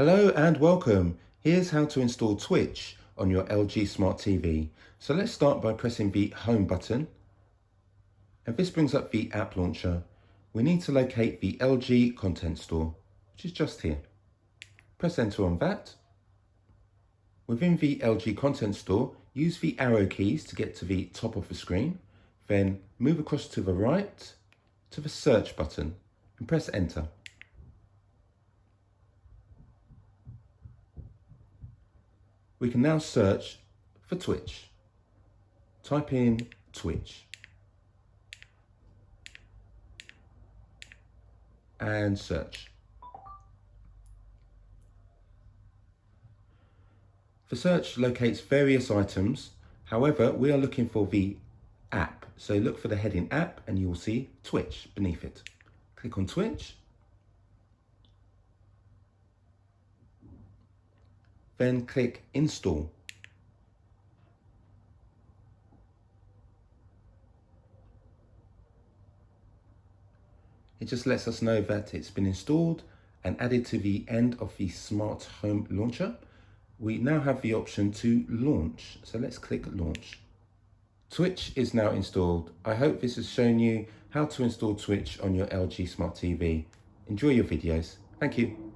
Hello and welcome. Here's how to install Twitch on your LG Smart TV. So let's start by pressing the Home button. And this brings up the app launcher. We need to locate the LG Content Store, which is just here. Press enter on that. Within the LG Content Store, use the arrow keys to get to the top of the screen. Then move across to the right to the search button and press enter. We can now search for Twitch. Type in Twitch and search. The search locates various items. However, we are looking for the app. So look for the heading app and you will see Twitch beneath it. Click on Twitch. Then click Install. It just lets us know that it's been installed and added to the end of the Smart Home launcher. We now have the option to launch. So let's click Launch. Twitch is now installed. I hope this has shown you how to install Twitch on your LG Smart TV. Enjoy your videos. Thank you.